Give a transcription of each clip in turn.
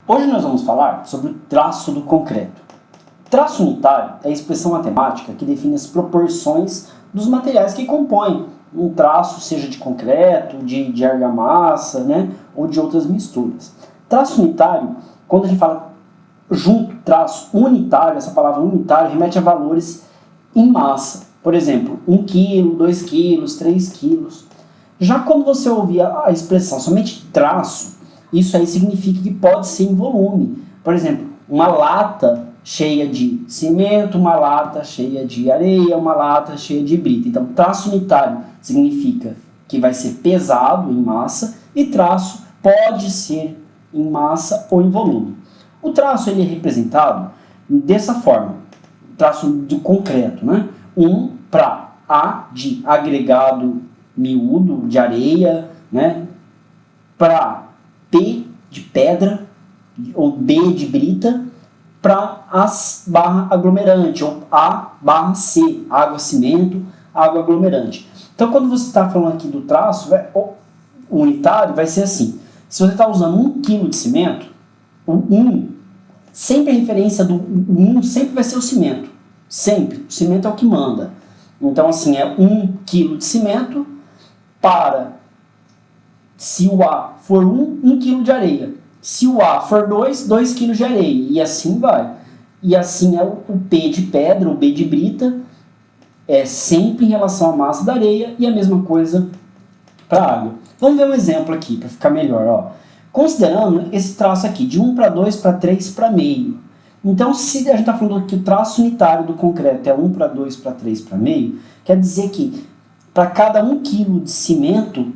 Hoje nós vamos falar sobre o traço do concreto. Traço unitário é a expressão matemática que define as proporções dos materiais que compõem um traço, seja de concreto, de argamassa, né, ou de outras misturas. Traço unitário, quando a gente fala junto, traço unitário, essa palavra unitário remete a valores em massa. Por exemplo, 1 kg, 2 kg, 3 kg. Já quando você ouvir a expressão somente traço, isso aí significa que pode ser em volume. Por exemplo, uma lata cheia de cimento, uma lata cheia de areia, uma lata cheia de brita. Então, traço unitário significa que vai ser pesado em massa e traço pode ser em massa ou em volume. O traço ele é representado dessa forma, traço do concreto, né? 1 para A de agregado miúdo, de areia, né? Para P de pedra, ou B de brita, para A barra aglomerante, ou A barra C, água cimento, água aglomerante. Então, quando você está falando aqui do traço unitário, vai ser assim. Se você está usando 1 kg de cimento, o 1, sempre a referência do 1 sempre vai ser o cimento. Sempre. O cimento é o que manda. Então, assim, é 1 kg de cimento para, se o A for 1 kg de areia. Se o A for 2 kg de areia. E assim vai. E assim é o P de pedra, o B de brita, é sempre em relação à massa da areia e a mesma coisa para a água. Vamos ver um exemplo aqui para ficar melhor. Ó. Considerando esse traço aqui, de 1 para 2 para 3 para meio. Então, se a gente está falando que o traço unitário do concreto é 1 para 2 para 3 para meio, quer dizer que para cada 1 kg de cimento,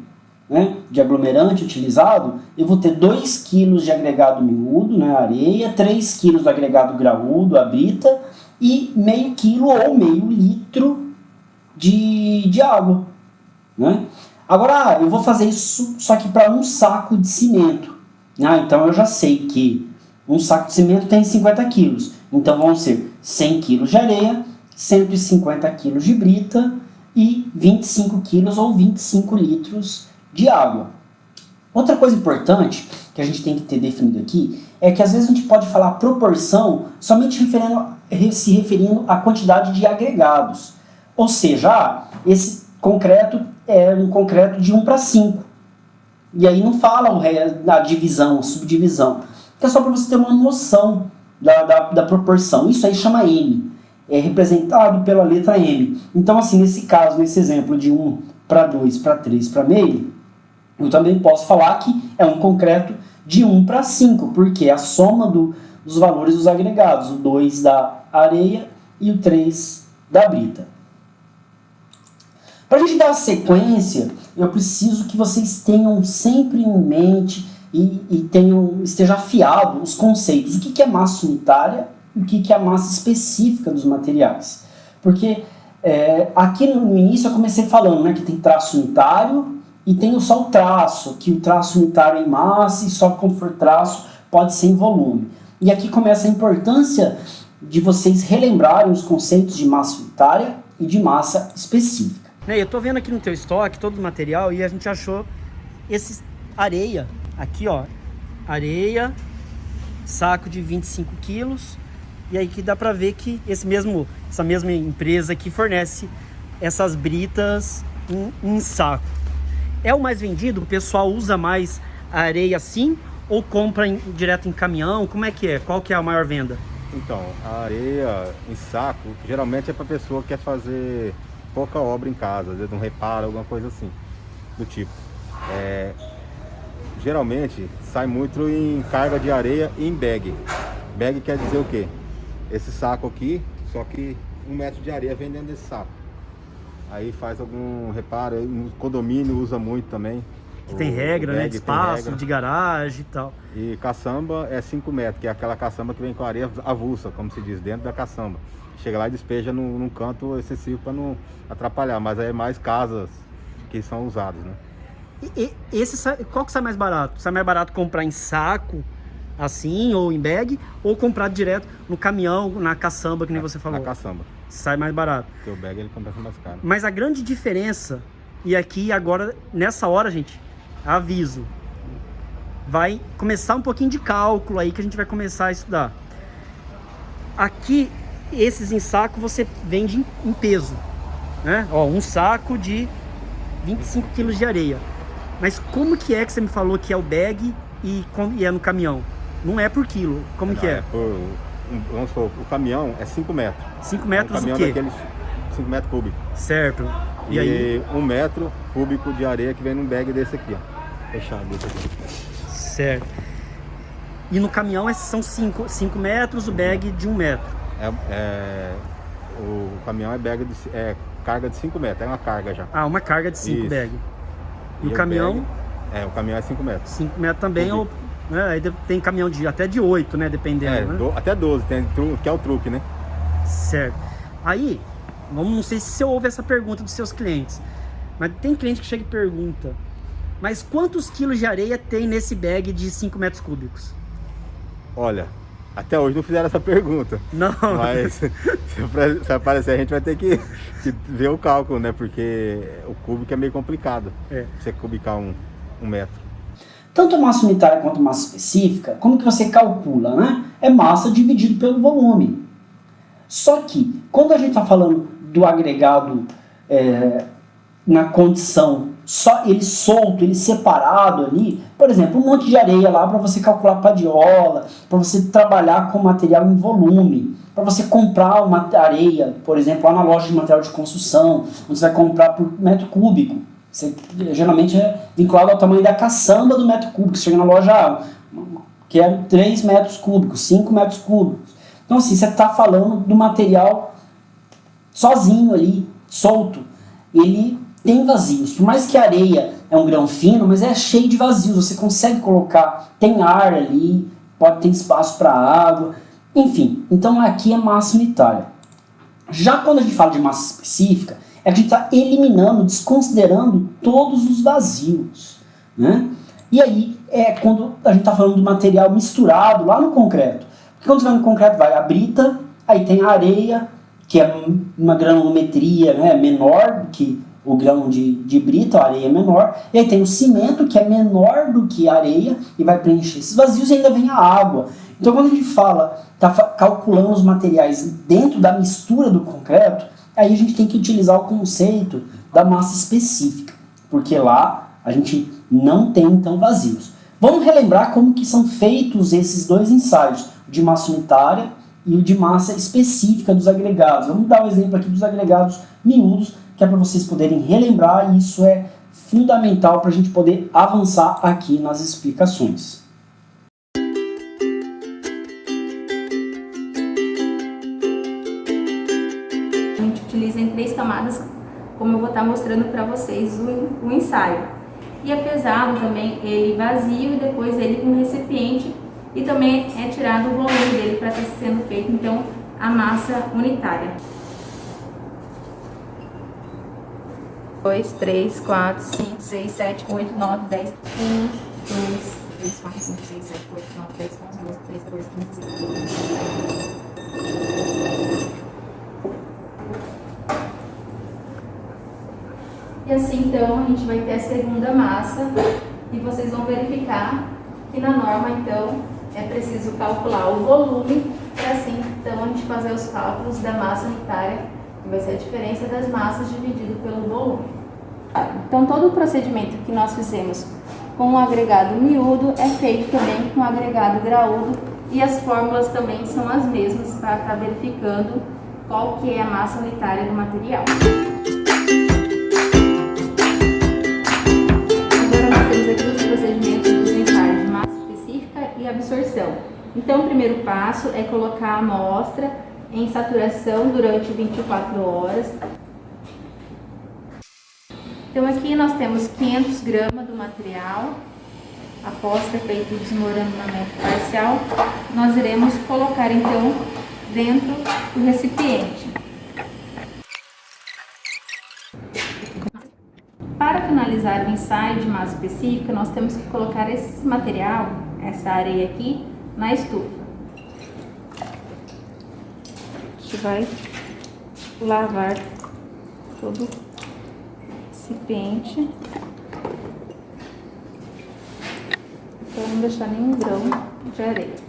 né, de aglomerante utilizado, eu vou ter 2 kg de agregado miúdo, né, areia, 3 kg do agregado graúdo, a brita, e meio quilo ou meio litro de água. Né? Agora, eu vou fazer isso só que para um saco de cimento. Então, eu já sei que um saco de cimento tem 50 quilos. Então, vão ser 100 quilos de areia, 150 quilos de brita e 25 quilos ou 25 litros de água. Outra coisa importante que a gente tem que ter definido aqui é que às vezes a gente pode falar proporção somente se referindo à quantidade de agregados. Ou seja, esse concreto é um concreto de 1 para 5. E aí não fala a divisão, a subdivisão. Que é só para você ter uma noção da proporção. Isso aí chama M. É representado pela letra M. Então, assim, nesse caso, nesse exemplo de 1 para 2 para 3 para meio, eu também posso falar que é um concreto de 1 para 5, porque é a soma dos valores dos agregados, o 2 da areia e o 3 da brita. Para a gente dar a sequência, eu preciso que vocês tenham sempre em mente e esteja afiado os conceitos. O que é massa unitária e o que é a massa específica dos materiais. Porque aqui no início eu comecei falando, né, que tem traço unitário e tem só o traço, que o traço unitário é em massa e só quando for traço pode ser em volume. E aqui começa a importância de vocês relembrarem os conceitos de massa unitária e de massa específica. Eu estou vendo aqui no teu estoque todo o material e a gente achou esse areia, aqui ó, areia, saco de 25 quilos, e aí que dá para ver que essa mesma empresa aqui fornece essas britas em saco. É o mais vendido? O pessoal usa mais a areia assim ou compra direto em caminhão? Como é que é? Qual que é a maior venda? Então, a areia em saco geralmente é para pessoa que quer fazer pouca obra em casa, às vezes um reparo, alguma coisa assim, do tipo. Geralmente sai muito em carga de areia e em bag. Bag quer dizer o quê? Esse saco aqui, só que 1 metro de areia vem dentro desse saco. Aí faz algum reparo, no condomínio usa muito também. Que tem regra, né? De espaço, de garagem e tal. E caçamba é 5 metros, que é aquela caçamba que vem com areia avulsa, como se diz, dentro da caçamba. Chega lá e despeja num canto excessivo para não atrapalhar, mas aí é mais casas que são usadas, né? Qual que sai mais barato? Sai mais barato comprar em saco, assim, ou em bag, ou comprar direto no caminhão, na caçamba, que nem você falou? Na caçamba. Sai mais barato. Porque o bag ele compensa mais caro. Mas a grande diferença, e aqui agora, nessa hora, gente, aviso, vai começar um pouquinho de cálculo aí que a gente vai começar a estudar. Aqui, esses em saco você vende em peso, né? Ó, um saco de 25 quilos de areia. Mas como que é que você me falou que é o bag e é no caminhão? Não é por quilo, como que é? Vamos supor, o caminhão é 5 metros. 5 metros o o quê? Daqueles 5 metros cúbicos. Certo. E aí? 1 metro cúbico de areia que vem num bag desse aqui, ó. Fechado desse aqui. Certo. E no caminhão são 5 metros, o bag de 1 metro. O caminhão é carga de 5 metros, é uma carga já. Ah, uma carga de 5 bag. E o caminhão? O caminhão é 5 metros. 5 metros também, né? Aí tem caminhão até de 8, né? Dependendo. Né? Até 12, que é o truque, né? Certo. Aí, não sei se você ouve essa pergunta dos seus clientes, mas tem cliente que chega e pergunta: mas quantos quilos de areia tem nesse bag de 5 metros cúbicos? Olha, até hoje não fizeram essa pergunta. Não. Mas se aparecer, a gente vai ter que ver o cálculo, né? Porque o cúbico é meio complicado. Você cubicar um metro. Tanto a massa unitária quanto a massa específica, como que você calcula, né? É massa dividido pelo volume. Só que, quando a gente está falando do agregado na condição, só ele solto, ele separado ali, por exemplo, um monte de areia lá para você calcular padiola, para você trabalhar com material em volume, para você comprar uma areia, por exemplo, lá na loja de material de construção, onde você vai comprar por metro cúbico. Você, geralmente é vinculado ao tamanho da caçamba do metro cúbico. Você chega na loja, quero 3 metros cúbicos, 5 metros cúbicos. Então assim, você está falando do material sozinho ali, solto. Ele tem vazios. Por mais que a areia é um grão fino, mas é cheio de vazios. Você consegue colocar, tem ar ali, pode ter espaço para água. Enfim, então aqui é massa unitária. Já quando a gente fala de massa específica, é que a gente está eliminando, desconsiderando todos os vazios, né? E aí é quando a gente está falando do material misturado lá no concreto. Porque quando você vai no concreto, vai a brita, aí tem a areia, que é uma granulometria, né, menor do que o grão de brita, a areia é menor. E aí tem o cimento, que é menor do que a areia, e vai preencher esses vazios, e ainda vem a água. Então quando a gente fala, está calculando os materiais dentro da mistura do concreto, aí a gente tem que utilizar o conceito da massa específica, porque lá a gente não tem então vazios. Vamos relembrar como que são feitos esses dois ensaios, o de massa unitária e o de massa específica dos agregados. Vamos dar um exemplo aqui dos agregados miúdos, que é para vocês poderem relembrar, e isso é fundamental para a gente poder avançar aqui nas explicações. A gente utiliza em 3 camadas, como eu vou estar mostrando para vocês o ensaio. E é pesado também, ele vazio e depois ele com recipiente, e também é tirado o volume dele para estar sendo feito então a massa unitária. 2, 3, 4, 5, 6, 7, 8, 9, 10, 1, 2, 3, 4, 5, 6, 7, 8, 9, 10, 11, 12, 13, 14, 15, 16. E assim então a gente vai ter a segunda massa e vocês vão verificar que na norma então é preciso calcular o volume para assim então a gente fazer os cálculos da massa unitária, que vai ser a diferença das massas dividido pelo volume. Então todo o procedimento que nós fizemos com o agregado miúdo é feito também com o agregado graúdo, e as fórmulas também são as mesmas para estar verificando qual que é a massa unitária do material. Aqui os procedimentos dos ensaios de massa específica e absorção. Então, o primeiro passo é colocar a amostra em saturação durante 24 horas. Então, aqui nós temos 500 gramas do material. Após ter feito o desmoronamento parcial, nós iremos colocar então dentro do recipiente. Para finalizar o ensaio de massa específica, nós temos que colocar esse material, essa areia aqui, na estufa. A gente vai lavar todo o recipiente. para não deixar nenhum grão de areia.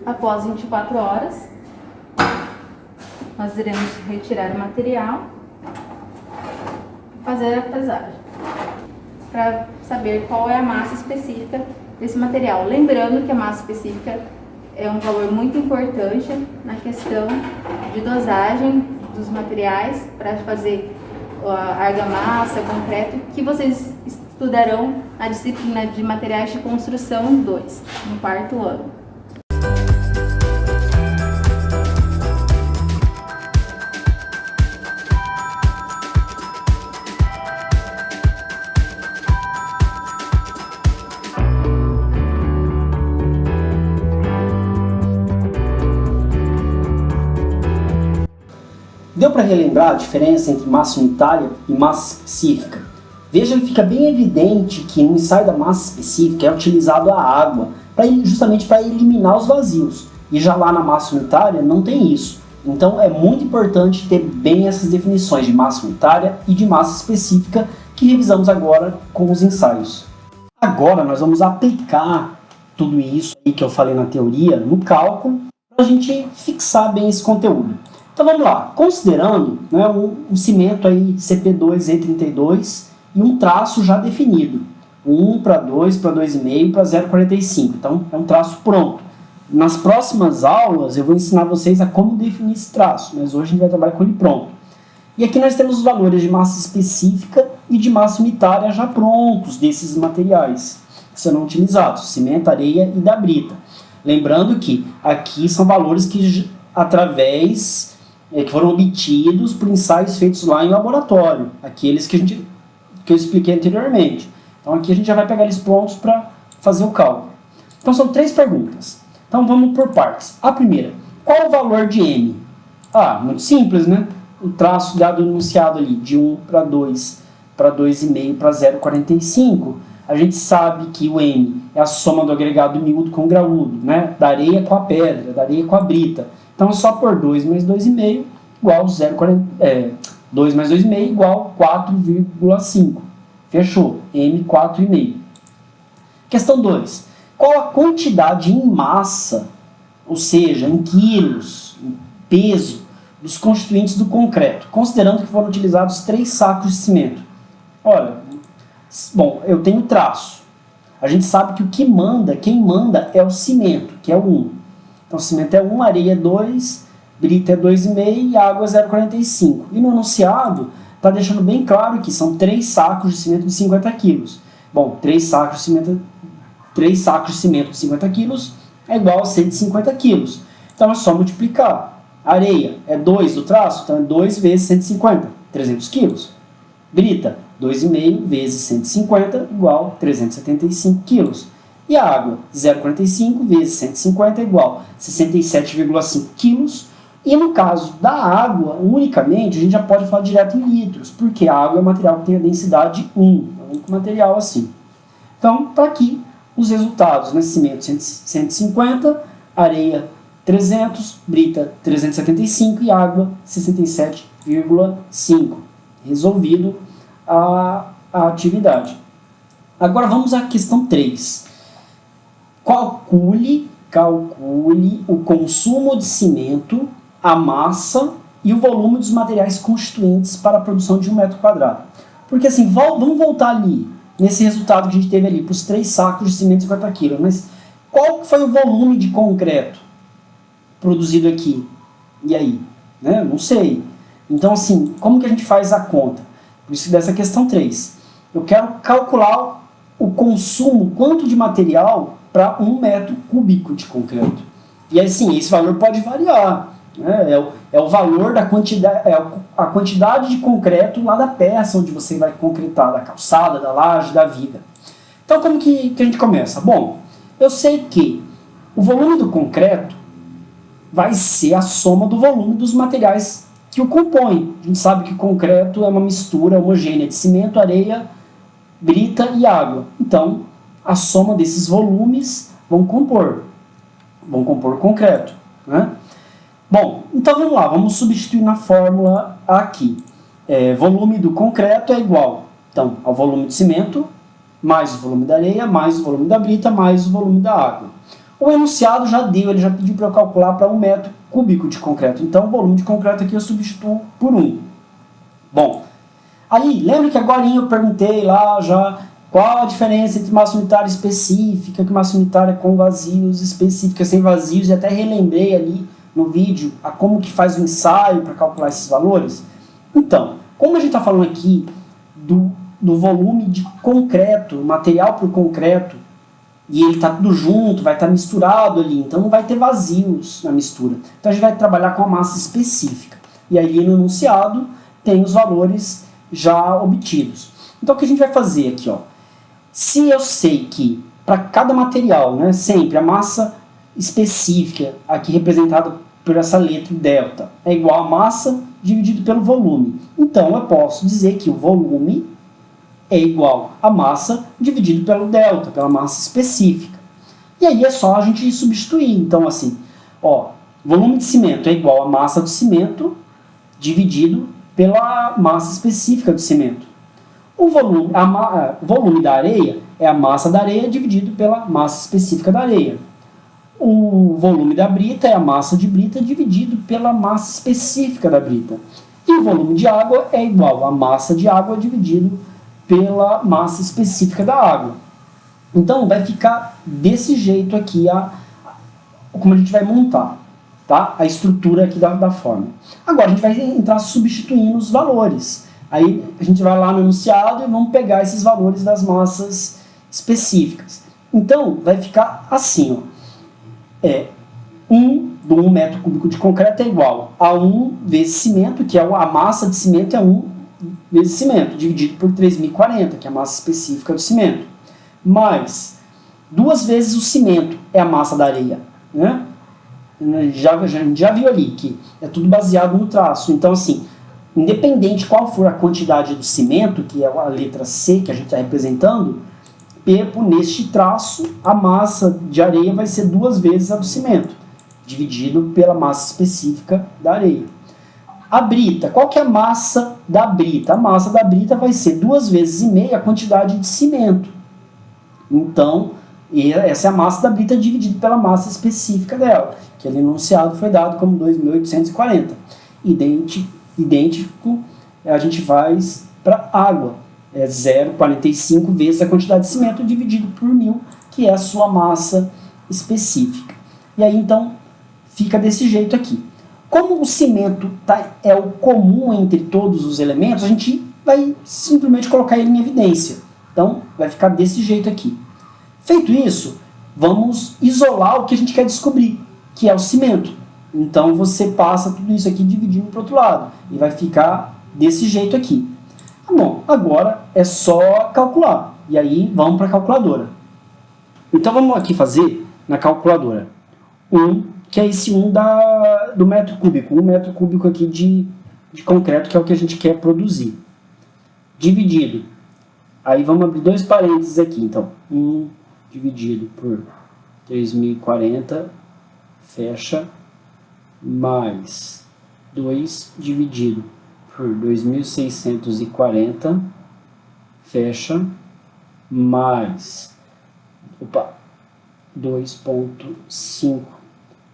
Após 24 horas, nós iremos retirar o material e fazer a pesagem, para saber qual é a massa específica desse material. Lembrando que a massa específica é um valor muito importante na questão de dosagem dos materiais para fazer a argamassa, concreto, que vocês estudarão na disciplina de materiais de construção 2, no 4º ano. Deu para relembrar a diferença entre massa unitária e massa específica? Veja que fica bem evidente que no ensaio da massa específica é utilizado a água, justamente para eliminar os vazios. E já lá na massa unitária não tem isso. Então é muito importante ter bem essas definições de massa unitária e de massa específica que revisamos agora com os ensaios. Agora nós vamos aplicar tudo isso aí que eu falei na teoria no cálculo para a gente fixar bem esse conteúdo. Então vamos lá, considerando, né, um cimento aí CP2E32 e um traço já definido, 1 para 2 para 2,5 para 0,45, então é um traço pronto. Nas próximas aulas eu vou ensinar vocês a como definir esse traço, mas hoje a gente vai trabalhar com ele pronto. E aqui nós temos os valores de massa específica e de massa unitária já prontos desses materiais que serão utilizados, cimento, areia e da brita. Lembrando que aqui são valores que que foram obtidos por ensaios feitos lá em laboratório, aqueles que eu expliquei anteriormente. Então aqui a gente já vai pegar eles prontos para fazer o cálculo. Então são 3 perguntas. Então vamos por partes. A primeira, qual o valor de M? Muito simples, né? O traço dado enunciado ali, de 1 para 2 para 2,5 para 0,45, a gente sabe que o M é a soma do agregado miúdo com graúdo, né? Da areia com a pedra, da areia com a brita. Então é só por 2 mais 2,5 igual 2 mais 2,5 igual 4,5. Fechou. M 4,5. Questão 2. Qual a quantidade em massa, ou seja, em quilos, em peso, dos constituintes do concreto, considerando que foram utilizados 3 sacos de cimento? Olha, bom, eu tenho traço. A gente sabe que quem manda é o cimento, que é o 1. Então, cimento é 1, areia é 2, brita é 2,5 e água é 0,45. E no enunciado, está deixando bem claro que são 3 sacos de cimento de 50 kg. Bom, 3 sacos de cimento de 50 kg é igual a 150 kg. Então, é só multiplicar. Areia é 2 do traço, então é 2 vezes 150, 300 kg. Brita, 2,5 vezes 150 igual a 375 kg. E a água, 0,45 vezes 150 igual a 67,5 quilos. E no caso da água, unicamente, a gente já pode falar direto em litros, porque a água é um material que tem a densidade 1, é o único material assim. Então, está aqui os resultados, né? Cimento 150, areia 300, brita 375 e água 67,5. Resolvido a atividade. Agora vamos à questão 3. Calcule o consumo de cimento, a massa e o volume dos materiais constituintes para a produção de 1 metro quadrado. Porque assim, vamos voltar ali, nesse resultado que a gente teve ali, para os 3 sacos de cimento de 50 kg. Mas qual foi o volume de concreto produzido aqui? E aí? Né? Não sei. Então assim, como que a gente faz a conta? Por isso dessa questão 3. Eu quero calcular o consumo, quanto de material para 1 metro cúbico de concreto. E assim, esse valor pode variar. Né? É o valor da quantidade, a quantidade de concreto lá da peça onde você vai concretar, da calçada, da laje, da viga. Então, como que a gente começa? Bom, eu sei que o volume do concreto vai ser a soma do volume dos materiais que o compõem. A gente sabe que o concreto é uma mistura homogênea de cimento, areia, brita e água. Então, a soma desses volumes vão compor. vão compor o concreto, né? Bom, então vamos lá, vamos substituir na fórmula aqui. Volume do concreto é igual, então, ao volume de cimento, mais o volume da areia, mais o volume da brita, mais o volume da água. O enunciado já deu, ele já pediu para eu calcular para 1 metro cúbico de concreto. Então, o volume de concreto aqui eu substituo por 1. Bom, aí, lembra que agora eu perguntei lá já qual a diferença entre massa unitária específica, que massa unitária com vazios, específica sem vazios, e até relembrei ali no vídeo a como que faz o ensaio para calcular esses valores? Então, como a gente está falando aqui do volume de concreto, material por concreto, e ele está tudo junto, vai estar misturado ali, então não vai ter vazios na mistura. Então a gente vai trabalhar com a massa específica. E aí no enunciado tem os valores já obtidos. Então o que a gente vai fazer aqui, ó? Se eu sei que para cada material, né, sempre a massa específica, aqui representada por essa letra delta, é igual a massa dividido pelo volume. Então eu posso dizer que o volume é igual a massa dividido pelo delta, pela massa específica. E aí é só a gente substituir. Então assim, ó, volume de cimento é igual a massa do cimento dividido pela massa específica do cimento. O volume da areia é a massa da areia dividido pela massa específica da areia. O volume da brita é a massa de brita dividido pela massa específica da brita. E o volume de água é igual a massa de água dividido pela massa específica da água. Então vai ficar desse jeito aqui como a gente vai montar, tá? A estrutura aqui da fórmula. Agora a gente vai entrar substituindo os valores. Aí a gente vai lá no enunciado e vamos pegar esses valores das massas específicas. Então vai ficar assim, ó. 1 metro cúbico de concreto é igual a 1 vezes cimento, que é a massa de cimento, é 1 vezes cimento, dividido por 3.040, que é a massa específica do cimento, mais 2 vezes o cimento, é a massa da areia, né? Já viu ali que é tudo baseado no traço. Então assim, independente qual for a quantidade do cimento, que é a letra C que a gente está representando, neste traço, a massa de areia vai ser 2 vezes a do cimento, dividido pela massa específica da areia. A brita, qual que é a massa da brita? A massa da brita vai ser 2 vezes e meia a quantidade de cimento. Então, essa é a massa da brita dividida pela massa específica dela, que ali no enunciado foi dado como 2.840. Idêntico, a gente faz para água. 0,45 vezes a quantidade de cimento dividido por 1.000, que é a sua massa específica. E aí, então, fica desse jeito aqui. Como o cimento é o comum entre todos os elementos, a gente vai simplesmente colocar ele em evidência. Então, vai ficar desse jeito aqui. Feito isso, vamos isolar o que a gente quer descobrir, que é o cimento. Então, você passa tudo isso aqui dividindo para o outro lado, e vai ficar desse jeito aqui. Bom, agora é só calcular. E aí vamos para a calculadora. Então vamos aqui fazer na calculadora. Que é esse do metro cúbico. 1 metro cúbico aqui de concreto, que é o que a gente quer produzir. Dividido. Aí vamos abrir 2 parênteses aqui. Então, 1 dividido por 3.040, fecha, mais 2 dividido por 2.640, fecha, mais 2,5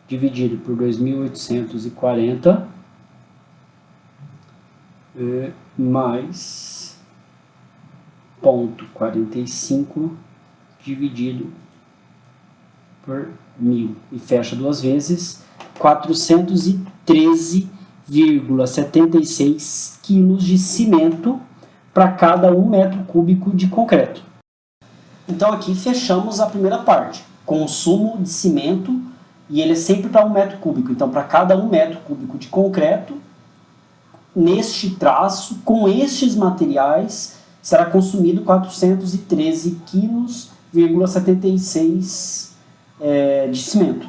dividido por 2.840, mais 0,45 dividido por 1.000, e fecha 2 vezes, 413,76 quilos de cimento para cada 1 metro cúbico de concreto. Então aqui fechamos a primeira parte, consumo de cimento, e ele é sempre para 1 metro cúbico. Então para cada 1 metro cúbico de concreto, neste traço, com estes materiais, será consumido 413,76 quilos de cimento.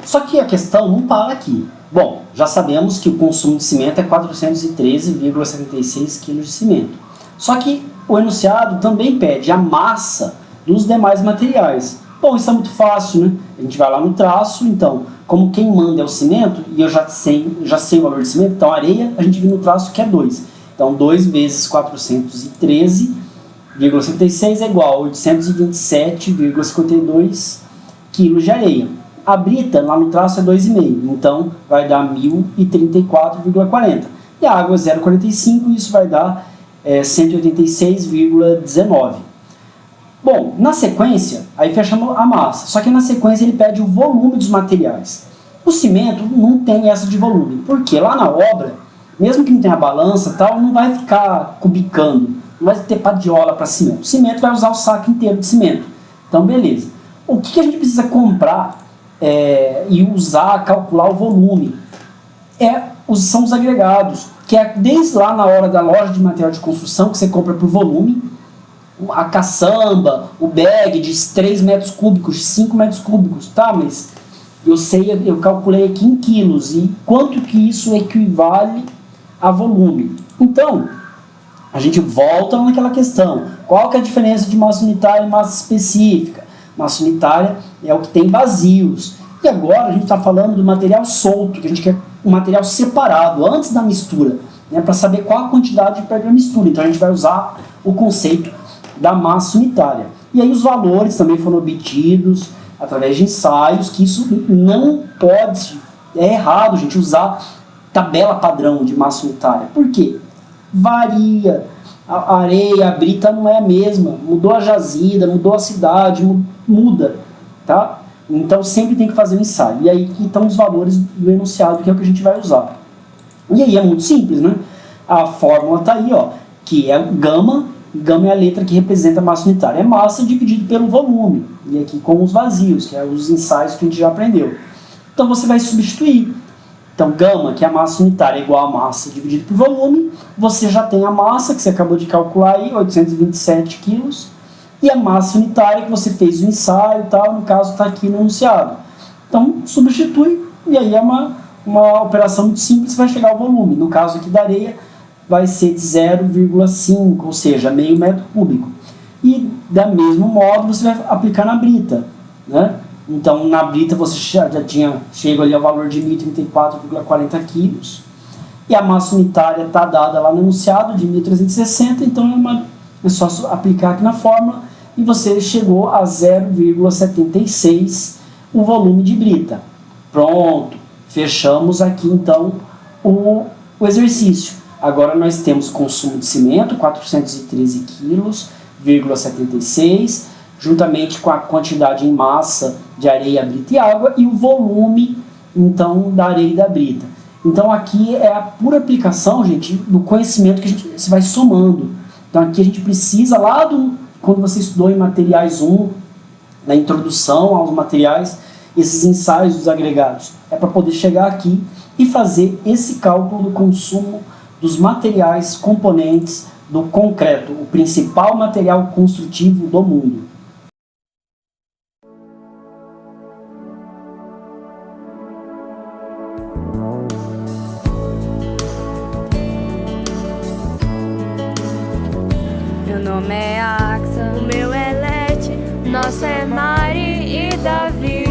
Só que a questão não para aqui. Bom, já sabemos que o consumo de cimento é 413,76 kg de cimento. Só que o enunciado também pede a massa dos demais materiais. Bom, isso é muito fácil, né? A gente vai lá no traço, então, como quem manda é o cimento, e eu já sei o valor de cimento, então areia, a gente viu no traço que é 2. Então, 2 vezes 413,76 é igual a 827,52 quilos de areia. A brita, lá no traço, é 2,5, então vai dar 1.034,40. E a água é 0,45, isso vai dar 186,19. Bom, na sequência, aí fechamos a massa, só que na sequência ele pede o volume dos materiais. O cimento não tem essa de volume, porque lá na obra, mesmo que não tenha balança tal, não vai ficar cubicando, não vai ter padiola para cimento. O cimento vai usar o saco inteiro de cimento. Então, beleza. O que a gente precisa comprar e usar, calcular o volume? São os agregados, que é desde lá na hora da loja de material de construção, que você compra por volume, a caçamba, o bag de 3 metros cúbicos, de 5 metros cúbicos, tá? Mas eu calculei aqui em quilos, e quanto que isso equivale a volume. Então, a gente volta naquela questão, qual que é a diferença de massa unitária e massa específica? Massa unitária é o que tem vazios, e agora a gente está falando do material solto, que a gente quer um material separado, antes da mistura, né, para saber qual a quantidade para a mistura. Então a gente vai usar o conceito da massa unitária. E aí os valores também foram obtidos através de ensaios, que isso não pode, é errado, gente, usar tabela padrão de massa unitária. Por quê? Varia. A areia, a brita não é a mesma, mudou a jazida, mudou a cidade, muda, tá? Então sempre tem que fazer um ensaio. E aí que estão os valores do enunciado, que é o que a gente vai usar. E aí é muito simples, né? A fórmula está aí, ó, que é gama. Gama é a letra que representa a massa unitária. É massa dividido pelo volume. E aqui com os vazios, que é os ensaios que a gente já aprendeu. Então você vai substituir. Então gama, que é a massa unitária, é igual a massa dividido por volume. Você já tem a massa, que você acabou de calcular aí, 827 quilos. E a massa unitária, que você fez o ensaio e tal, no caso está aqui no enunciado. Então substitui, e aí é uma operação muito simples, vai chegar ao volume. No caso aqui da areia, vai ser de 0,5, ou seja, meio metro cúbico. E, da mesmo modo, você vai aplicar na brita, né? Então, na brita você já chega ali ao valor de 1.034,40 quilos. E a massa unitária está dada lá no enunciado de 1.360, então é só aplicar aqui na fórmula e você chegou a 0,76 o volume de brita. Pronto, fechamos aqui então o exercício. Agora nós temos consumo de cimento, 413 quilos,76, juntamente com a quantidade em massa de areia, brita e água, e o volume, então, da areia e da brita. Então aqui é a pura aplicação, gente, do conhecimento que você vai somando. Então aqui a gente precisa, quando você estudou em materiais 1, na introdução aos materiais, esses ensaios dos agregados, é para poder chegar aqui e fazer esse cálculo do consumo dos materiais componentes do concreto, o principal material construtivo do mundo. Meu nome é Axa, o meu é Lete, nosso é Mari e Davi.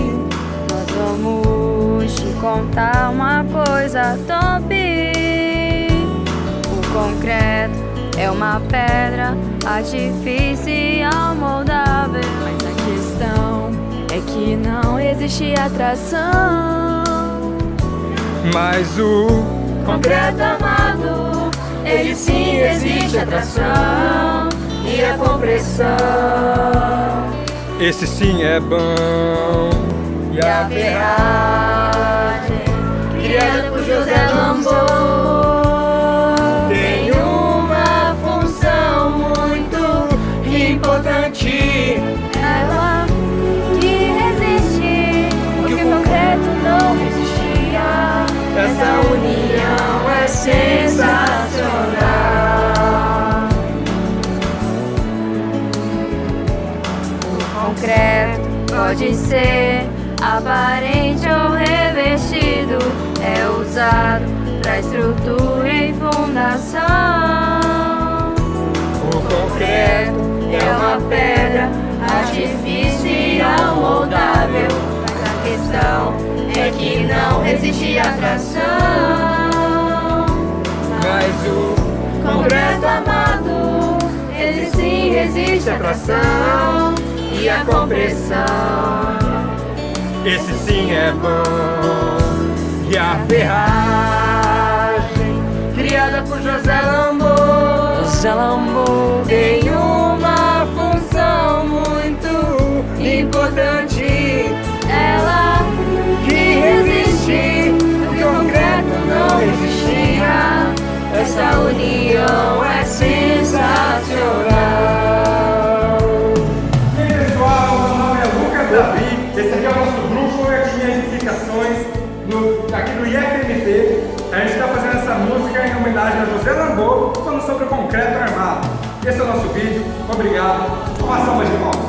Nós vamos te contar uma coisa top. O concreto é uma pedra artificial moldável, mas a questão é que não existe atração. Mas o concreto amado, ele sim existe atração e a compressão. esse sim é bom. E a ferragem criada por José Lambot tem uma função muito importante. Ela que resiste o que o concreto não resistia. Essa união é sensacional. O concreto pode ser aparente ou revestido, é usado para estrutura e fundação. O concreto é uma pedra artificial não resiste à atração. Mas o Concreto amado, ele sim resiste à atração e à compressão. esse sim é bom. E a ferragem criada por José Lambo tem uma função muito importante. Ela Que resiste, o concreto não resistia. essa união é sensacional. E aí pessoal, meu nome é Lucas Davi, esse aqui é o nosso grupo de edificações aqui do IFMT. A gente está fazendo essa música em homenagem a José Lambo, falando sobre o concreto armado. Esse é o nosso vídeo, obrigado, uma salva de palmas.